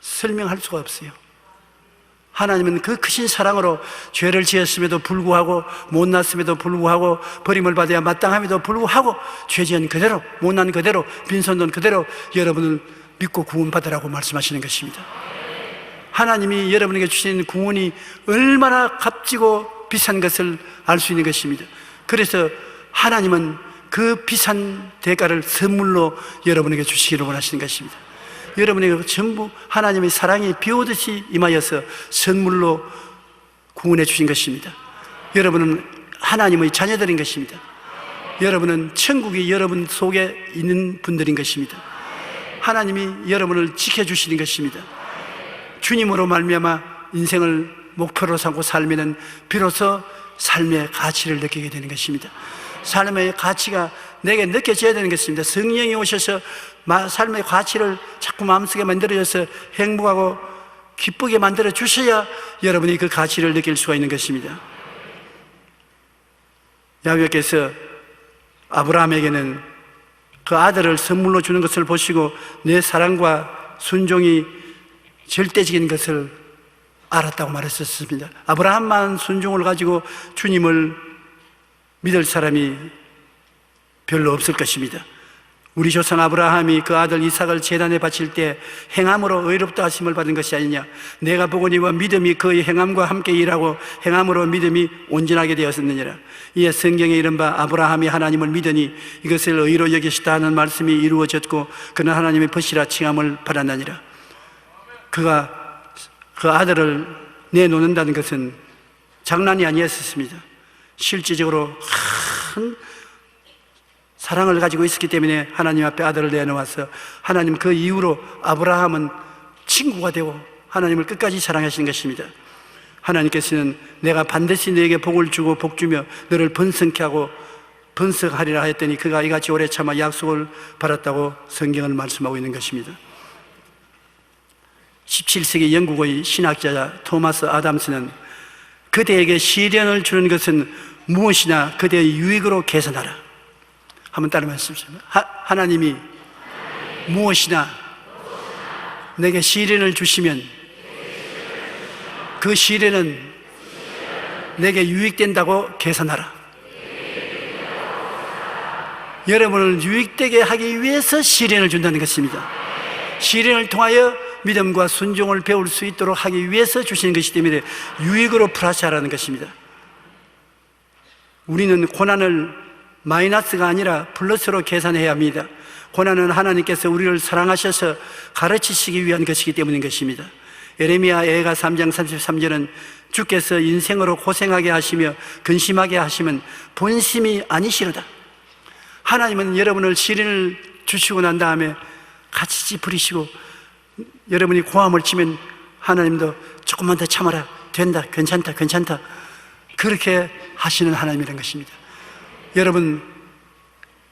설명할 수가 없어요. 하나님은 그 크신 사랑으로 죄를 지었음에도 불구하고 못났음에도 불구하고 버림을 받아야 마땅함에도 불구하고 죄지은 그대로 못난 그대로 빈손돈 그대로 여러분을 믿고 구원받으라고 말씀하시는 것입니다. 하나님이 여러분에게 주신 구원이 얼마나 값지고 비싼 것을 알 수 있는 것입니다. 그래서 하나님은 그 비싼 대가를 선물로 여러분에게 주시기를 원하시는 것입니다. 여러분에게 전부 하나님의 사랑이 비오듯이 임하여서 선물로 구원해 주신 것입니다. 여러분은 하나님의 자녀들인 것입니다. 여러분은 천국이 여러분 속에 있는 분들인 것입니다. 하나님이 여러분을 지켜주시는 것입니다. 주님으로 말미암아 인생을 목표로 삼고 살면은 비로소 삶의 가치를 느끼게 되는 것입니다. 삶의 가치가 내게 느껴져야 되는 것입니다. 성령이 오셔서 삶의 가치를 자꾸 마음속에 만들어줘서 행복하고 기쁘게 만들어 주셔야 여러분이 그 가치를 느낄 수가 있는 것입니다. 야훼께서 아브라함에게는 그 아들을 선물로 주는 것을 보시고 내 사랑과 순종이 절대적인 것을 알았다고 말했었습니다. 아브라함만 순종을 가지고 주님을 믿을 사람이 별로 없을 것입니다. 우리 조상 아브라함이 그 아들 이삭을 제단에 바칠 때 행함으로 의롭다 하심을 받은 것이 아니냐. 내가 보거니와 믿음이 그의 행함과 함께 일하고 행함으로 믿음이 온전하게 되었느니라. 이에 성경에 이른 바 아브라함이 하나님을 믿으니 이것을 의로 여기시다 하는 말씀이 이루어졌고 그는 하나님의 벗이라 칭함을 받았느니라. 그가 그 아들을 내놓는다는 것은 장난이 아니었습니다. 실질적으로 큰 사랑을 가지고 있었기 때문에 하나님 앞에 아들을 내놓아서 하나님 그 이후로 아브라함은 친구가 되고 하나님을 끝까지 사랑하시는 것입니다. 하나님께서는 내가 반드시 너에게 복을 주고 복 주며 너를 번성케 하고 번성하리라 했더니 그가 이같이 오래 참아 약속을 받았다고 성경을 말씀하고 있는 것입니다. 17세기 영국의 신학자 토마스 아담스는 그대에게 시련을 주는 것은 무엇이나 그대의 유익으로 계산하라. 한번 따라 말씀하십시오. 하나님이 무엇이나 내게 시련을 주시면 그 시련은 내게 유익된다고 계산하라. 여러분을 유익되게 하기 위해서 시련을 준다는 것입니다. 시련을 통하여 믿음과 순종을 배울 수 있도록 하기 위해서 주시는 것이기 때문에 유익으로 플러스하라는 것입니다. 우리는 고난을 마이너스가 아니라 플러스로 계산해야 합니다. 고난은 하나님께서 우리를 사랑하셔서 가르치시기 위한 것이기 때문인 것입니다. 예레미야 애가 3장 33절은 주께서 인생으로 고생하게 하시며 근심하게 하시면 본심이 아니시로다. 하나님은 여러분을 시련을 주시고 난 다음에 같이 찌푸리시고 여러분이 고함을 치면 하나님도 조금만 더 참아라, 된다, 괜찮다, 괜찮다, 그렇게 하시는 하나님이라는 것입니다. 여러분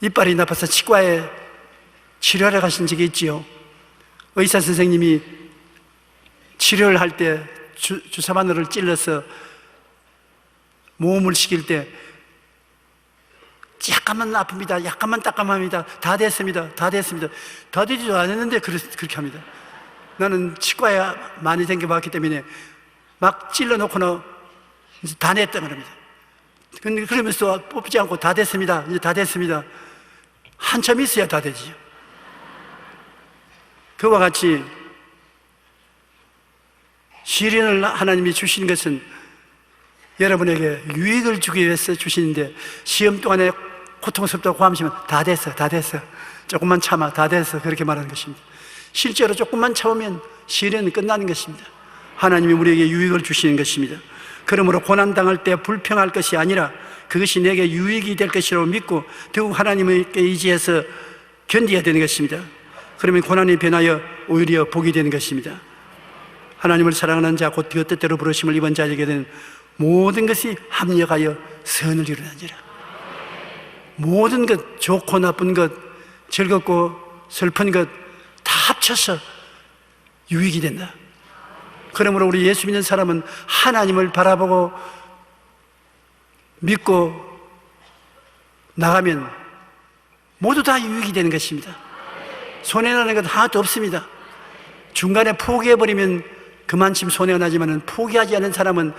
이빨이 나빠서 치과에 치료하러 가신 적이 있지요. 의사 선생님이 치료를 할 때 주사 바늘을 찔러서 모험을 시킬 때 약간만 아픕니다, 약간만 따끔합니다, 다 됐습니다, 다 됐습니다. 다 되지도 않았는데 그렇게 합니다. 나는 치과에 많이 다녀봤기 때문에 막 찔러놓고는 이제 다 냈다 그럽니다. 근데 그러면서 뽑지 않고 다 됐습니다, 이제 다 됐습니다. 한참 있어야 다 되지요. 그와 같이 시련을 하나님이 주시는 것은 여러분에게 유익을 주기 위해서 주시는데, 시험 동안에 고통스럽다고 고함하시면 다 됐어, 다 됐어, 조금만 참아, 다 됐어, 그렇게 말하는 것입니다. 실제로 조금만 참으면 시련은 끝나는 것입니다. 하나님이 우리에게 유익을 주시는 것입니다. 그러므로 고난당할 때 불평할 것이 아니라 그것이 내게 유익이 될 것이라고 믿고 더욱 하나님께 의지해서 견뎌야 되는 것입니다. 그러면 고난이 변하여 오히려 복이 되는 것입니다. 하나님을 사랑하는 자 곧 그 뜻대로 부르심을 입은 자에게 는 모든 것이 합력하여 선을 이루느니라. 모든 것, 좋고 나쁜 것, 즐겁고 슬픈 것 다 합쳐서 유익이 된다. 그러므로 우리 예수 믿는 사람은 하나님을 바라보고 믿고 나가면 모두 다 유익이 되는 것입니다. 손해나는 것 하나도 없습니다. 중간에 포기해버리면 그만큼 손해가 나지만 포기하지 않은 사람은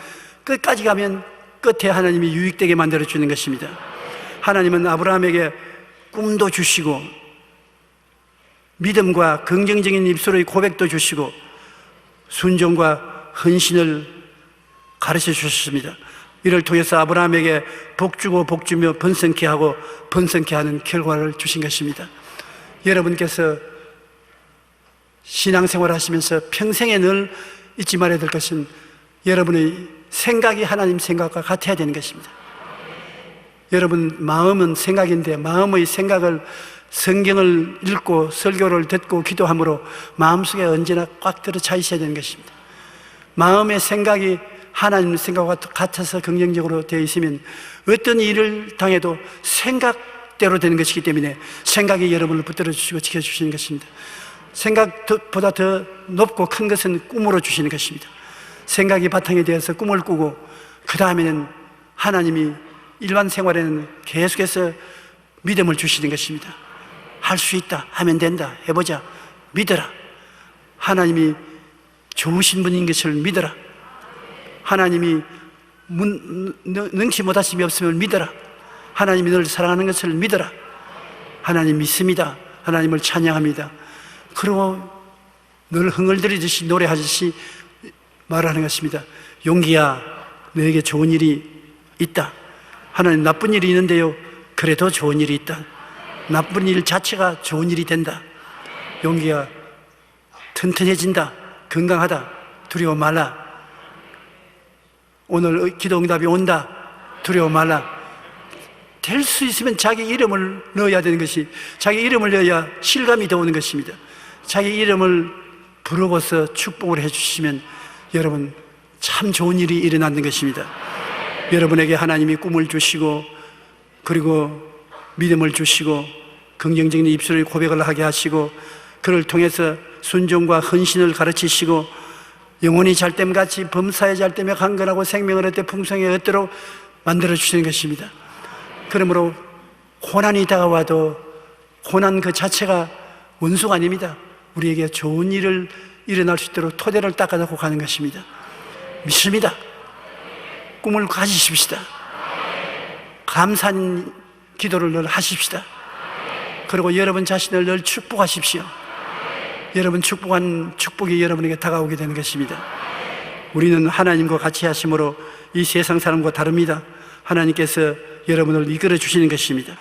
끝까지 가면 끝에 하나님이 유익되게 만들어주는 것입니다. 하나님은 아브라함에게 꿈도 주시고 믿음과 긍정적인 입술의 고백도 주시고 순종과 헌신을 가르쳐 주셨습니다. 이를 통해서 아브라함에게 복주고 복주며 번성케 하고 번성케 하는 결과를 주신 것입니다. 여러분께서 신앙생활 하시면서 평생에 늘 잊지 말아야 될 것은 여러분의 생각이 하나님 생각과 같아야 되는 것입니다. 여러분 마음은 생각인데 마음의 생각을 성경을 읽고 설교를 듣고 기도함으로 마음속에 언제나 꽉 들어 차 있어야 되는 것입니다. 마음의 생각이 하나님 생각과 같아서 긍정적으로 되어 있으면 어떤 일을 당해도 생각대로 되는 것이기 때문에 생각이 여러분을 붙들어 주시고 지켜주시는 것입니다. 생각보다 더 높고 큰 것은 꿈으로 주시는 것입니다. 생각이 바탕이 되어서 꿈을 꾸고 그 다음에는 하나님이 일반 생활에는 계속해서 믿음을 주시는 것입니다. 할 수 있다, 하면 된다, 해보자, 믿어라. 하나님이 좋으신 분인 것을 믿어라. 하나님이 능치 못하심이 없음을 믿어라. 하나님이 널 사랑하는 것을 믿어라. 하나님 믿습니다. 하나님을 찬양합니다. 그리고 늘 흥얼거리듯이 노래하듯이 말하는 것입니다. 용기야, 너에게 좋은 일이 있다. 하나님, 나쁜 일이 있는데요, 그래도 좋은 일이 있다. 나쁜 일 자체가 좋은 일이 된다. 용기야, 튼튼해진다. 건강하다. 두려워 말라. 오늘 기도 응답이 온다. 두려워 말라. 될 수 있으면 자기 이름을 넣어야 되는 것이, 자기 이름을 넣어야 실감이 더 오는 것입니다. 자기 이름을 부르고서 축복을 해주시면 여러분 참 좋은 일이 일어나는 것입니다. 여러분에게 하나님이 꿈을 주시고 그리고 믿음을 주시고 긍정적인 입술의 고백을 하게 하시고 그를 통해서 순종과 헌신을 가르치시고 영혼이 잘됨같이 범사에 잘됨에 강건하고 생명을 얻되 풍성히 얻도록 만들어 주시는 것입니다. 그러므로 고난이 다가와도 고난 그 자체가 원수가 아닙니다. 우리에게 좋은 일을 일어날 수 있도록 토대를 닦아놓고 가는 것입니다. 믿습니다. 꿈을 가지십시다. 감사한 기도를 늘 하십시다. 그리고 여러분 자신을 늘 축복하십시오. 여러분 축복한 축복이 여러분에게 다가오게 되는 것입니다. 우리는 하나님과 같이 하심으로 이 세상 사람과 다릅니다. 하나님께서 여러분을 이끌어 주시는 것입니다.